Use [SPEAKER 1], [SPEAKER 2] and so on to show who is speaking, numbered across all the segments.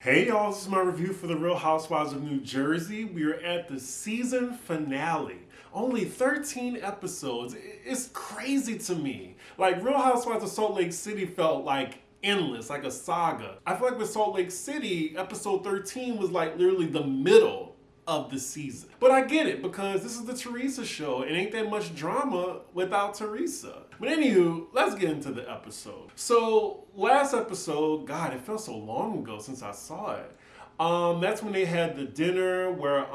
[SPEAKER 1] Hey y'all, this is my review for the Real Housewives of New Jersey. We are at the season finale. Only 13 episodes. It's crazy to me. Like, Real Housewives of Salt Lake City felt like endless, like a saga. I feel like with Salt Lake City, episode 13 was like literally the middle of the season. But I get it because this is the Teresa show and ain't that much drama without Teresa. But anywho, let's get into the episode. So last episode, God, it felt so long ago since I saw it. That's when they had the dinner where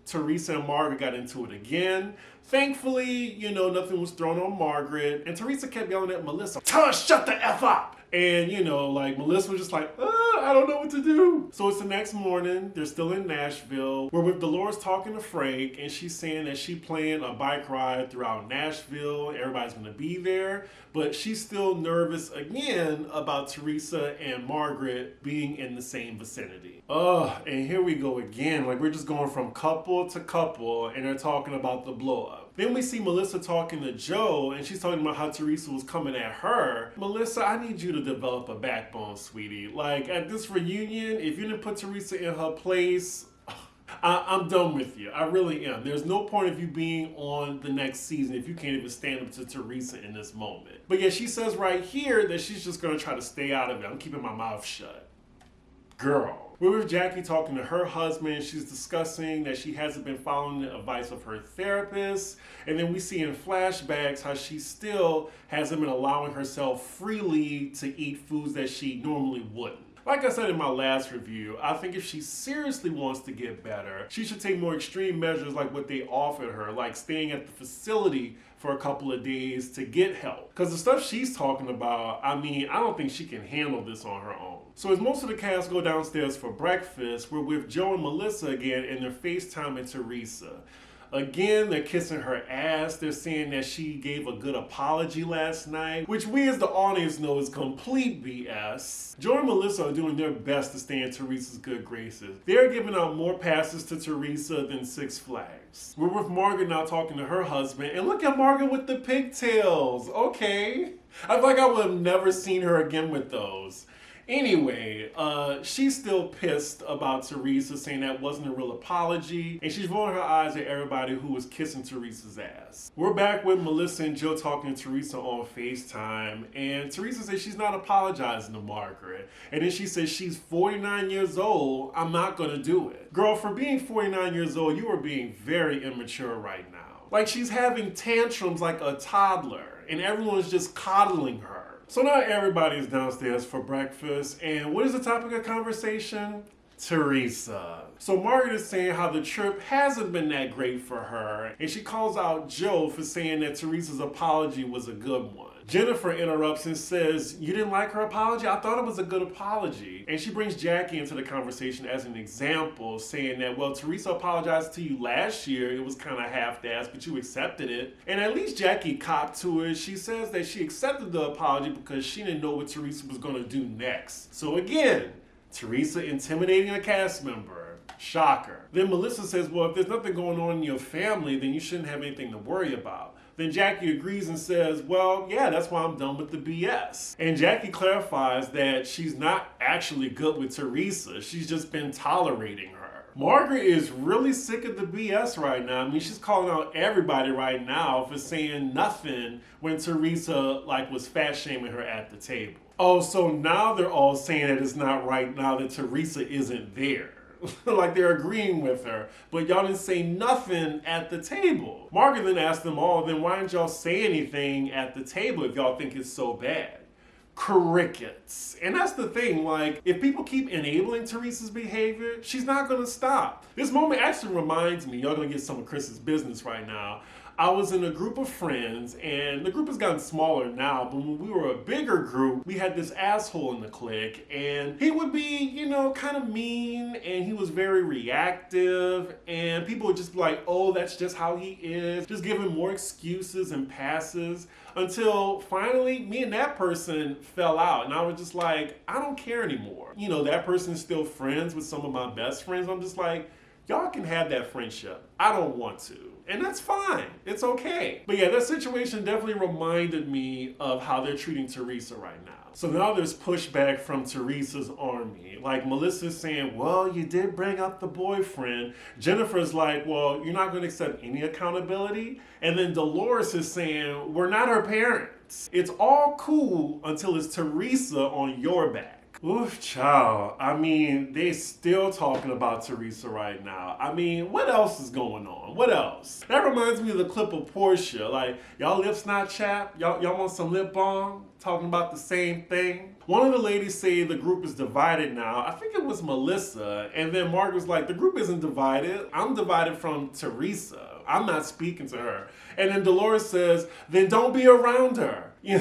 [SPEAKER 1] Teresa and Margaret got into it again. Thankfully, nothing was thrown on Margaret. And Teresa kept yelling at Melissa, "Tell her shut the F up!" And, Melissa was just like, I don't know what to do. So it's the next morning. They're still in Nashville. We're with Dolores talking to Frank, and she's saying that she planned a bike ride throughout Nashville. Everybody's going to be there. But she's still nervous again about Teresa and Margaret being in the same vicinity. And here we go again. Like, we're just going from couple to couple, and they're talking about the blow up. Then we see Melissa talking to Joe, and she's talking about how Teresa was coming at her. Melissa, I need you to develop a backbone, sweetie. Like, at this reunion, if you didn't put Teresa in her place, I'm done with you. I really am. There's no point of you being on the next season if you can't even stand up to Teresa in this moment. But yeah, she says right here that she's just going to try to stay out of it. I'm keeping my mouth shut. Girl. We're with Jackie talking to her husband. She's discussing that she hasn't been following the advice of her therapist. And then we see in flashbacks how she still hasn't been allowing herself freely to eat foods that she normally wouldn't. Like I said in my last review, I think if she seriously wants to get better, she should take more extreme measures like what they offered her, like staying at the facility for a couple of days to get help. Because the stuff she's talking about, I don't think she can handle this on her own. So as most of the cast go downstairs for breakfast, we're with Joe and Melissa again, and they're FaceTiming Teresa. Again, they're kissing her ass. They're saying that she gave a good apology last night, which we as the audience know is complete BS. Joe and Melissa are doing their best to stay in Teresa's good graces. They're giving out more passes to Teresa than Six Flags. We're with Margaret now talking to her husband, and look at Margaret with the pigtails. Okay. I feel like I would have never seen her again with those. Anyway, she's still pissed about Teresa, saying that wasn't a real apology, and she's rolling her eyes at everybody who was kissing Teresa's ass. We're back with Melissa and Joe talking to Teresa on FaceTime, and Teresa says she's not apologizing to Margaret. And then she says she's 49 years old, I'm not gonna do it. Girl, for being 49 years old, you are being very immature right now. Like, she's having tantrums like a toddler, and everyone's just coddling her. So now everybody's downstairs for breakfast, and what is the topic of conversation? Teresa. So Margaret is saying how the trip hasn't been that great for her, and she calls out Joe for saying that Teresa's apology was a good one. Jennifer interrupts and says, "You didn't like her apology? I thought it was a good apology." And she brings Jackie into the conversation as an example, saying that, well, Teresa apologized to you last year. It was kind of half-assed, but you accepted it. And at least Jackie copped to it. She says that she accepted the apology because she didn't know what Teresa was going to do next. So again, Teresa intimidating a cast member. Shocker. Then Melissa says, well, if there's nothing going on in your family, then you shouldn't have anything to worry about. Then Jackie agrees and says, well, yeah, that's why I'm done with the BS. And Jackie clarifies that she's not actually good with Teresa. She's just been tolerating her. Margaret is really sick of the BS right now. She's calling out everybody right now for saying nothing when Teresa, was fat shaming her at the table. Oh, so now they're all saying that it's not right now that Teresa isn't there. Like they're agreeing with her, but y'all didn't say nothing at the table. Margaret then asked them all, then why didn't y'all say anything at the table if y'all think it's so bad? Crickets. And that's the thing, if people keep enabling Teresa's behavior, she's not gonna stop. This moment actually reminds me, y'all gonna get some of Chris's business right now. I was in a group of friends, and the group has gotten smaller now, but when we were a bigger group, we had this asshole in the clique, and he would be, kind of mean, and he was very reactive, and people would just be like, oh, that's just how he is, just give him more excuses and passes, until finally, me and that person fell out, and I was just like, I don't care anymore. That person's still friends with some of my best friends. I'm just like, y'all can have that friendship. I don't want to. And that's fine. It's okay. But yeah, that situation definitely reminded me of how they're treating Teresa right now. So now there's pushback from Teresa's army. Like Melissa's saying, well, you did bring up the boyfriend. Jennifer's like, well, you're not going to accept any accountability. And then Dolores is saying, we're not her parents. It's all cool until it's Teresa on your back. Oof, child. I mean, they still talking about Teresa right now. I mean, what else is going on? What else? That reminds me of the clip of Portia. Like, y'all lips not chapped? Y'all want some lip balm? Talking about the same thing? One of the ladies say the group is divided now. I think it was Melissa. And then Margaret's like, the group isn't divided. I'm divided from Teresa. I'm not speaking to her. And then Dolores says, then don't be around her. You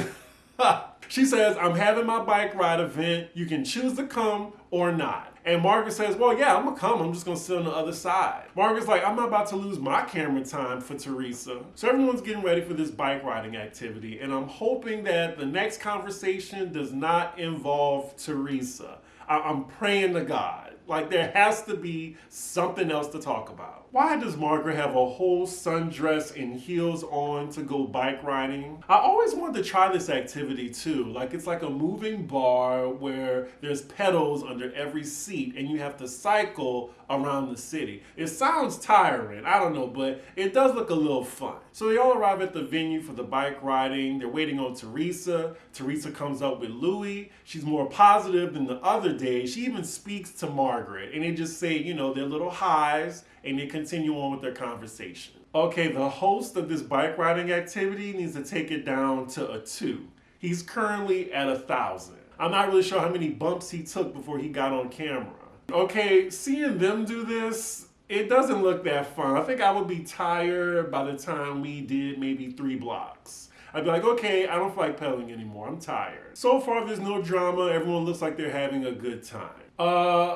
[SPEAKER 1] know? She says, I'm having my bike ride event. You can choose to come or not. And Margaret says, well, yeah, I'm going to come. I'm just going to sit on the other side. Margaret's like, I'm not about to lose my camera time for Teresa. So everyone's getting ready for this bike riding activity. And I'm hoping that the next conversation does not involve Teresa. I'm praying to God. Like, there has to be something else to talk about. Why does Margaret have a whole sundress and heels on to go bike riding? I always wanted to try this activity too. Like, it's like a moving bar where there's pedals under every seat and you have to cycle around the city. It sounds tiring, I don't know, but it does look a little fun. So they all arrive at the venue for the bike riding. They're waiting on Teresa. Teresa comes up with Louie. She's more positive than the other day. She even speaks to Margaret and they just say, you know, their little highs and they continue on with their conversation. Okay, the host of this bike riding activity needs to take it down to a 2. He's currently at 1,000. I'm not really sure how many bumps he took before he got on camera. Okay, seeing them do this, it doesn't look that fun. I think I would be tired by the time we did maybe 3 blocks. I'd be like, okay, I don't feel like pedaling anymore. I'm tired. So far, there's no drama. Everyone looks like they're having a good time.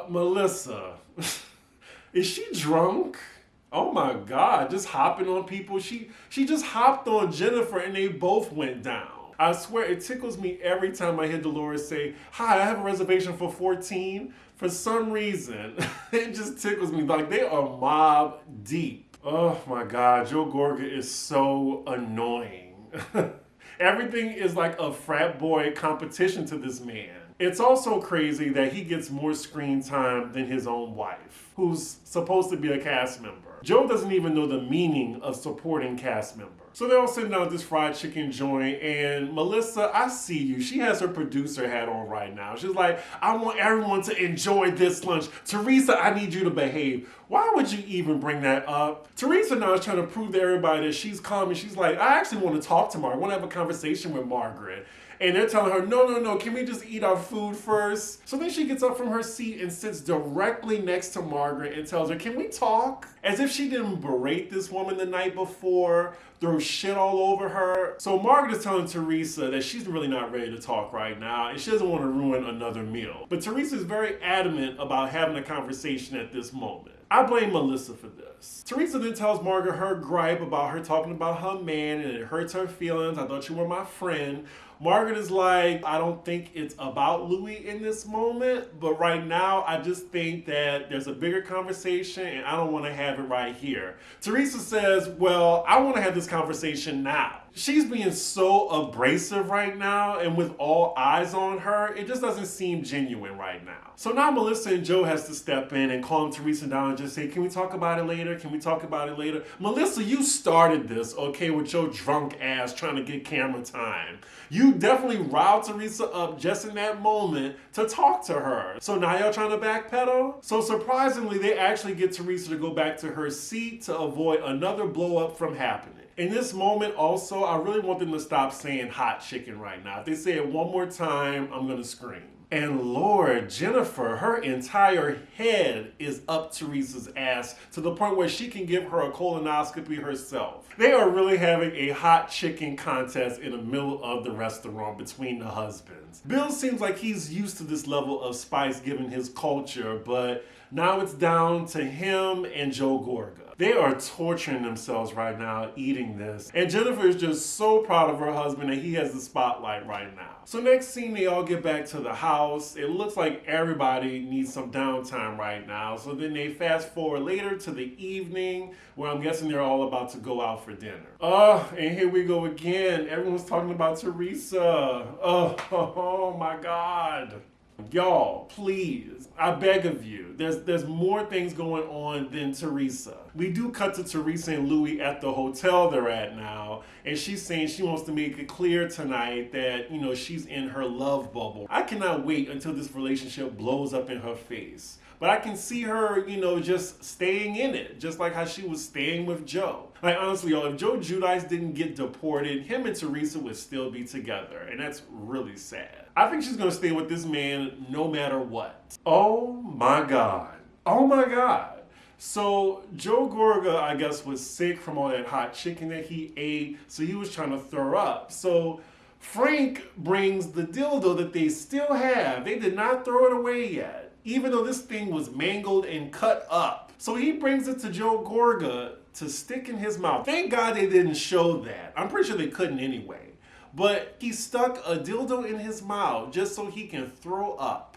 [SPEAKER 1] Melissa. Is she drunk? Oh my God, just hopping on people. She just hopped on Jennifer and they both went down. I swear it tickles me every time I hear Dolores say, hi, I have a reservation for 14. For some reason, it just tickles me. Like, they are mob deep. Oh my God, Joe Gorga is so annoying. Everything is like a frat boy competition to this man. It's also crazy that he gets more screen time than his own wife, who's supposed to be a cast member. Joe doesn't even know the meaning of supporting cast member. So they're all sitting down at this fried chicken joint, and Melissa, I see you. She has her producer hat on right now. She's like, I want everyone to enjoy this lunch. Teresa, I need you to behave. Why would you even bring that up? Teresa now is trying to prove to everybody that she's calm, and she's like, I actually want to talk to Margaret. I want to have a conversation with Margaret. And they're telling her, no, can we just eat our food first? So then she gets up from her seat and sits directly next to Margaret and tells her, can we talk? As if she didn't berate this woman the night before, throw shit all over her. So Margaret is telling Teresa that she's really not ready to talk right now and she doesn't want to ruin another meal. But Teresa is very adamant about having a conversation at this moment. I blame Melissa for this. Teresa then tells Margaret her gripe about her talking about her man and it hurts her feelings. I thought you were my friend. Margaret is like, I don't think it's about Louie in this moment, but right now I just think that there's a bigger conversation and I don't want to have it right here. Teresa says, well, I want to have this conversation now. She's being so abrasive right now, and with all eyes on her, it just doesn't seem genuine right now. So now Melissa and Joe has to step in and calm Teresa down and just say, can we talk about it later? Can we talk about it later? Melissa, you started this, okay, with your drunk ass trying to get camera time. You definitely riled Teresa up just in that moment to talk to her. So now y'all trying to backpedal? So surprisingly, they actually get Teresa to go back to her seat to avoid another blow up from happening. In this moment also, I really want them to stop saying hot chicken right now. If they say it one more time, I'm gonna scream. And Lord, Jennifer, her entire head is up Teresa's ass to the point where she can give her a colonoscopy herself. They are really having a hot chicken contest in the middle of the restaurant between the husbands. Bill seems like he's used to this level of spice given his culture, but now it's down to him and Joe Gorga. They are torturing themselves right now eating this. And Jennifer is just so proud of her husband that he has the spotlight right now. So next scene, they all get back to the house. It looks like everybody needs some downtime right now. So then they fast forward later to the evening where I'm guessing they're all about to go out for dinner. And here we go again. Everyone's talking about Teresa. Oh my God. Y'all, please, I beg of you. There's more things going on than Teresa. We do cut to Teresa and Louie at the hotel they're at now, and she's saying she wants to make it clear tonight that, she's in her love bubble. I cannot wait until this relationship blows up in her face. But I can see her, just staying in it, just like how she was staying with Joe. Like, honestly, y'all, if Joe Giudice didn't get deported, him and Teresa would still be together. And that's really sad. I think she's going to stay with this man no matter what. Oh, my God. Oh, my God. So, Joe Gorga, I guess, was sick from all that hot chicken that he ate. So, he was trying to throw up. So, Frank brings the dildo that they still have. They did not throw it away yet, even though this thing was mangled and cut up. So he brings it to Joe Gorga to stick in his mouth. Thank God they didn't show that. I'm pretty sure they couldn't anyway. But he stuck a dildo in his mouth just so he can throw up.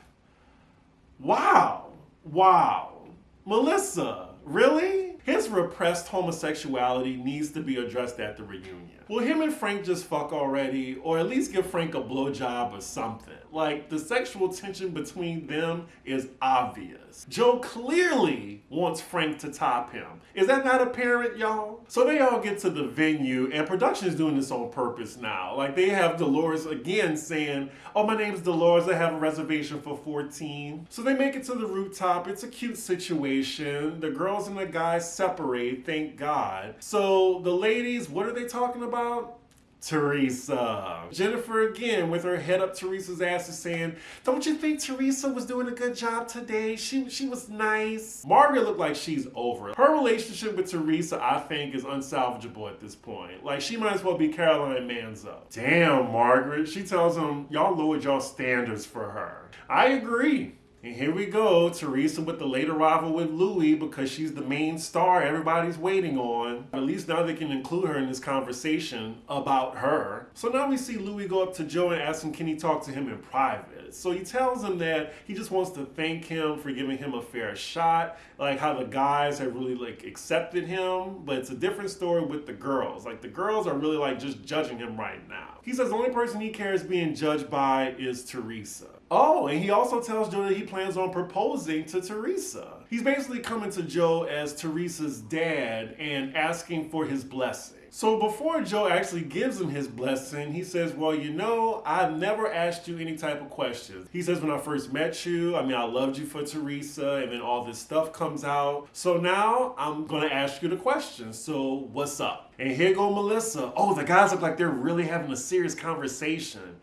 [SPEAKER 1] Wow. Wow. Melissa, really? His repressed homosexuality needs to be addressed at the reunion. Will him and Frank just fuck already, or at least give Frank a blowjob or something? Like, the sexual tension between them is obvious. Joe clearly wants Frank to top him. Is that not apparent, y'all? So they all get to the venue, and production is doing this on purpose now. Like, they have Dolores again saying, oh, my name's Dolores, I have a reservation for 14. So they make it to the rooftop. It's a cute situation. The girls and the guys separate, thank God. So the ladies, what are they talking about? Teresa. Jennifer again with her head up Teresa's ass is saying, don't you think Teresa was doing a good job today? She was nice. Margaret looked like she's over it. Her relationship with Teresa, I think, is unsalvageable at this point. Like, she might as well be Caroline Manzo. Damn, Margaret. She tells them, y'all lowered y'all standards for her. I agree. And here we go, Teresa with the late arrival with Louie because she's the main star everybody's waiting on. At least now they can include her in this conversation about her. So now we see Louie go up to Joe and ask him, can he talk to him in private? So he tells him that he just wants to thank him for giving him a fair shot, like how the guys have really accepted him, but it's a different story with the girls. Like, the girls are really just judging him right now. He says the only person he cares being judged by is Teresa. Oh, and he also tells Joe that he plans on proposing to Teresa. He's basically coming to Joe as Teresa's dad and asking for his blessing. So before Joe actually gives him his blessing, he says, well, I've never asked you any type of questions. He says, when I first met you, I loved you for Teresa, and then all this stuff comes out. So now I'm going to ask you the question. So what's up? And here go Melissa. Oh, the guys look like they're really having a serious conversation.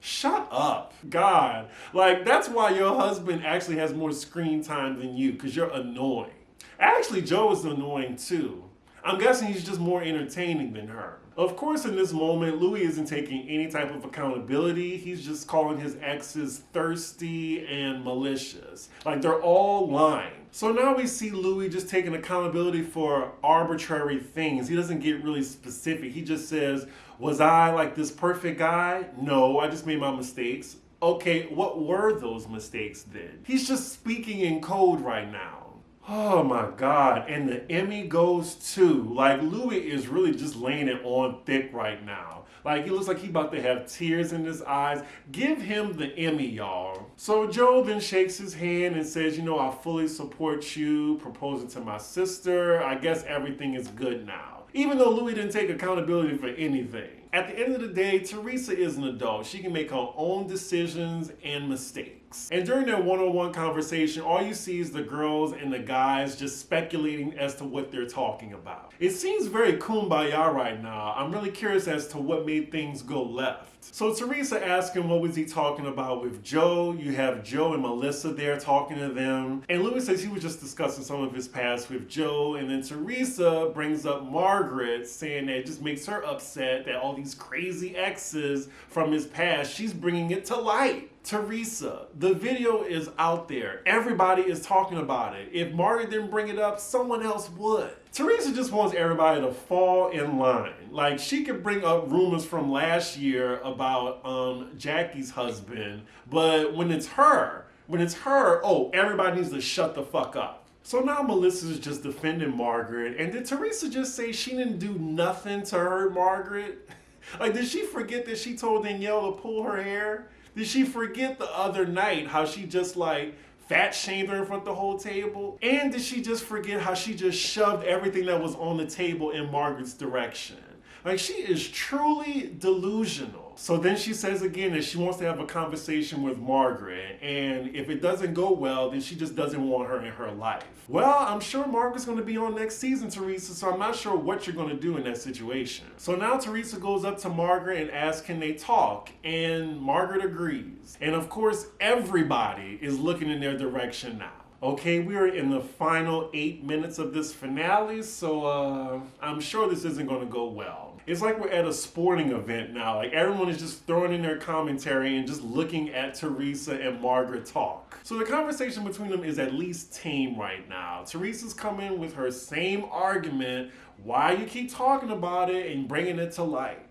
[SPEAKER 1] Shut up. God. That's why your husband actually has more screen time than you, because you're annoying. Actually, Joe is annoying too. I'm guessing he's just more entertaining than her. Of course, in this moment, Louie isn't taking any type of accountability. He's just calling his exes thirsty and malicious. They're all lying. So now we see Louie just taking accountability for arbitrary things. He doesn't get really specific. He just says, was I this perfect guy? No, I just made my mistakes. Okay, what were those mistakes then? He's just speaking in code right now. Oh my God, and the Emmy goes to, Louie is really just laying it on thick right now. He looks like he about to have tears in his eyes. Give him the Emmy, y'all. So Joe then shakes his hand and says, I fully support you proposing to my sister. I guess everything is good now. Even though Louie didn't take accountability for anything. At the end of the day, Teresa is an adult. She can make her own decisions and mistakes. And during their one-on-one conversation, all you see is the girls and the guys just speculating as to what they're talking about. It seems very kumbaya right now. I'm really curious as to what made things go left. So Teresa asked him what was he talking about with Joe. You have Joe and Melissa there talking to them. And Louie says he was just discussing some of his past with Joe. And then Teresa brings up Margaret, saying that it just makes her upset that all these crazy exes from his past, she's bringing it to light. Teresa, the video is out there. Everybody is talking about it. If Margaret didn't bring it up, someone else would. Teresa just wants everybody to fall in line. She could bring up rumors from last year about Jackie's husband, but when it's her, everybody needs to shut the fuck up. So now Melissa's just defending Margaret, and did Teresa just say she didn't do nothing to hurt Margaret? Did she forget that she told Danielle to pull her hair? Did she forget the other night how she just like fat shamed her in front of the whole table? And did she just forget how she just shoved everything that was on the table in Margaret's direction? Like, she is truly delusional. So then she says again that she wants to have a conversation with Margaret, and if it doesn't go well, then she just doesn't want her in her life. Well, I'm sure Margaret's going to be on next season, Teresa, so I'm not sure what you're going to do in that situation. So now Teresa goes up to Margaret and asks, can they talk? And Margaret agrees. And of course, everybody is looking in their direction now. Okay, we are in the final 8 minutes of this finale, so I'm sure this isn't going to go well. It's like we're at a sporting event now. Like, everyone is just throwing in their commentary and just looking at Teresa and Margaret talk. So the conversation between them is at least tame right now. Teresa's coming with her same argument, why you keep talking about it and bringing it to light.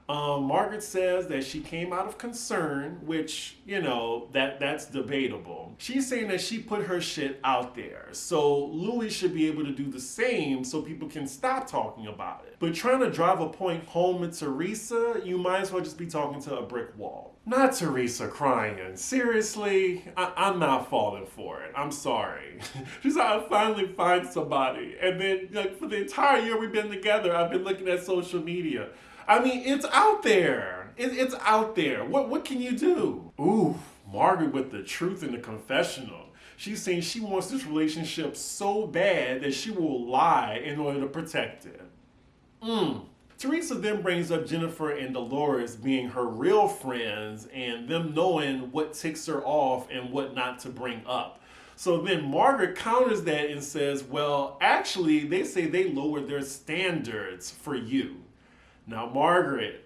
[SPEAKER 1] Margaret says that she came out of concern, which, you know, that's debatable. She's saying that she put her shit out there, so Louie should be able to do the same so people can stop talking about it. But trying to drive a point home with Teresa, you might as well just be talking to a brick wall. Not Teresa crying. Seriously, I'm not falling for it. I'm sorry. She's like, I finally find somebody. And then, like, for the entire year we've been together, I've been looking at social media. I mean, it's out there. It's out there. What can you do? Ooh, Margaret with the truth in the confessional. She's saying she wants this relationship so bad that she will lie in order to protect it. Teresa then brings up Jennifer and Dolores being her real friends and them knowing what ticks her off and what not to bring up. So then Margaret counters that and says, well, actually, they say they lowered their standards for you. Now, Margaret,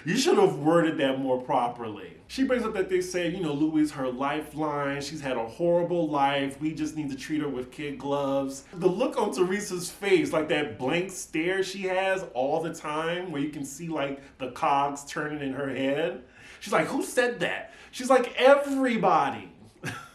[SPEAKER 1] you should have worded that more properly. She brings up that they say, you know, Louie's her lifeline. She's had a horrible life. We just need to treat her with kid gloves. The look on Teresa's face, like that blank stare she has all the time, where you can see like the cogs turning in her head. She's like, who said that? She's like, everybody.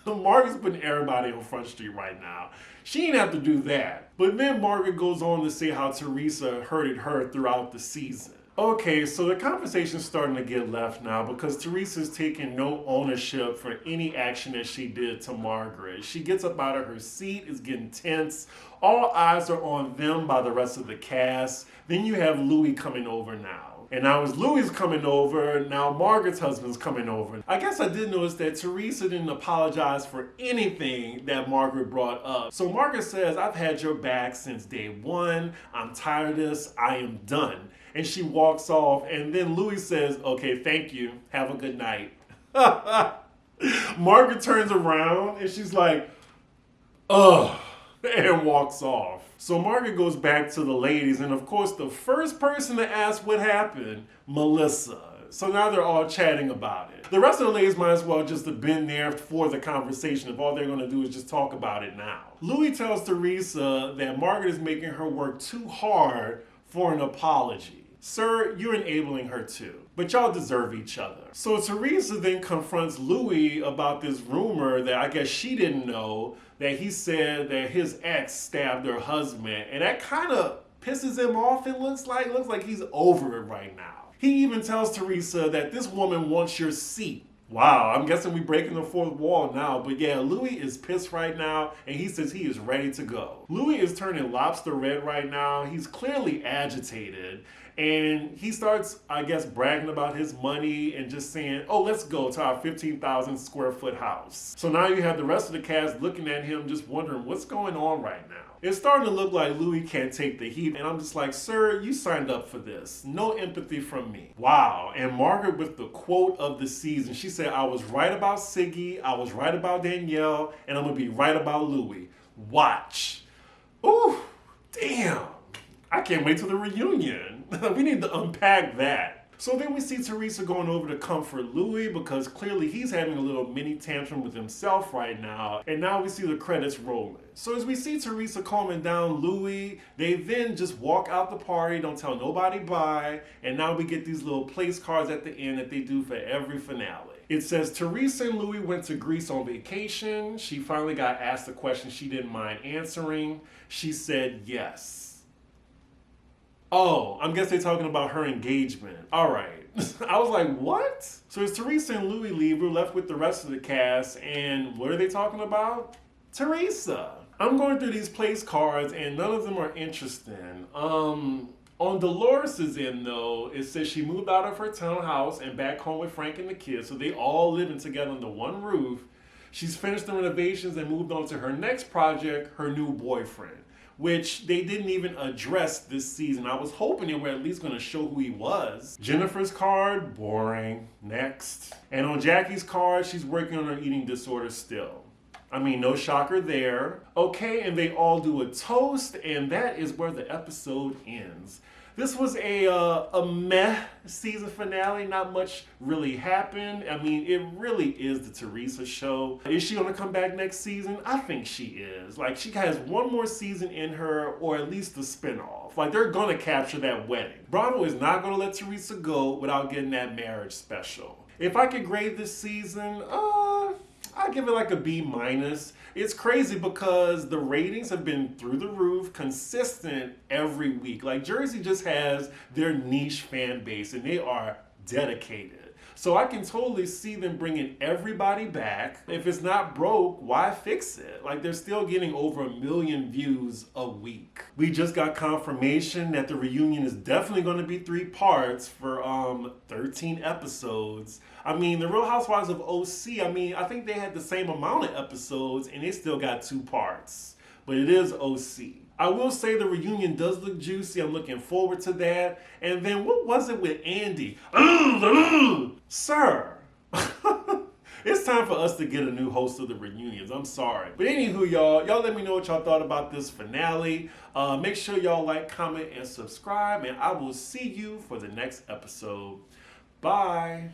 [SPEAKER 1] Margaret's putting everybody on Front Street right now. She didn't have to do that. But then Margaret goes on to say how Teresa hurted her throughout the season. Okay, so the conversation's starting to get left now because Teresa's taking no ownership for any action that she did to Margaret. She gets up out of her seat, is getting tense. All eyes are on them by the rest of the cast. Then you have Louie coming over now. And now as Louie's coming over, now Margaret's husband's coming over. I guess I did notice that Teresa didn't apologize for anything that Margaret brought up. So Margaret says, I've had your back since day one. I'm tired of this. I am done. And she walks off. And then Louie says, okay, thank you. Have a good night. Margaret turns around and she's like, ugh, and walks off. So Margaret goes back to the ladies, and of course the first person to ask what happened, Melissa. So now they're all chatting about it. The rest of the ladies might as well just have been there for the conversation if all they're going to do is just talk about it now. Louie tells Teresa that Margaret is making her work too hard for an apology. Sir, you're enabling her too, but y'all deserve each other. So Teresa then confronts Louie about this rumor that I guess she didn't know, that he said that his ex stabbed her husband, and that kind of pisses him off, it looks like he's over it right now. He even tells Teresa that this woman wants your seat. Wow, I'm guessing we're breaking the fourth wall now, but yeah, Louie is pissed right now, and he says he is ready to go. Louie is turning lobster red right now. He's clearly agitated, and he starts, I guess, bragging about his money and just saying, oh, let's go to our 15,000 square foot house. So now you have the rest of the cast looking at him just wondering what's going on right now. It's starting to look like Louie can't take the heat, and I'm just like, sir, you signed up for this. No empathy from me. Wow, and Margaret with the quote of the season. She said, I was right about Siggy, I was right about Danielle, and I'm gonna be right about Louie. Watch. Ooh, damn. I can't wait till the reunion. We need to unpack that. So then we see Teresa going over to comfort Louie because clearly he's having a little mini tantrum with himself right now. And now we see the credits rolling. So as we see Teresa calming down Louie, they then just walk out the party, don't tell nobody bye. And now we get these little place cards at the end that they do for every finale. It says Teresa and Louie went to Greece on vacation. She finally got asked a question she didn't mind answering. She said yes. Oh, I guess they're talking about her engagement. All right. I was like, what? So as Teresa and Louie leave, we're left with the rest of the cast, and what are they talking about? Teresa. I'm going through these place cards, and none of them are interesting. On Dolores' end, though, it says she moved out of her townhouse and back home with Frank and the kids, so they all living together under one roof. She's finished the renovations and moved on to her next project, her new boyfriend, which they didn't even address this season. I was hoping they were at least going to show who he was. Jennifer's card, boring. Next. And on Jackie's card, she's working on her eating disorder still. I mean, no shocker there. Okay, and they all do a toast, and that is where the episode ends. This was a meh season finale. Not much really happened. I mean, it really is the Teresa show. Is she gonna come back next season? I think she is. Like, she has one more season in her, or at least the spinoff. Like, they're gonna capture that wedding. Bravo is not gonna let Teresa go without getting that marriage special. If I could grade this season, I give it like a B minus. It's crazy because the ratings have been through the roof, consistent every week. Like, Jersey just has their niche fan base, and they are dedicated. So I can totally see them bringing everybody back. If it's not broke, why fix it? Like, they're still getting over 1 million views a week. We just got confirmation that the reunion is definitely going to be 3 parts for 13 episodes. I mean, the Real Housewives of OC, I mean, I think they had the same amount of episodes and they still got 2 parts. But it is OC. I will say the reunion does look juicy. I'm looking forward to that. And then what was it with Andy? Sir. It's time for us to get a new host of the reunions. I'm sorry. But anywho, y'all let me know what y'all thought about this finale. Make sure y'all like, comment, and subscribe. And I will see you for the next episode. Bye.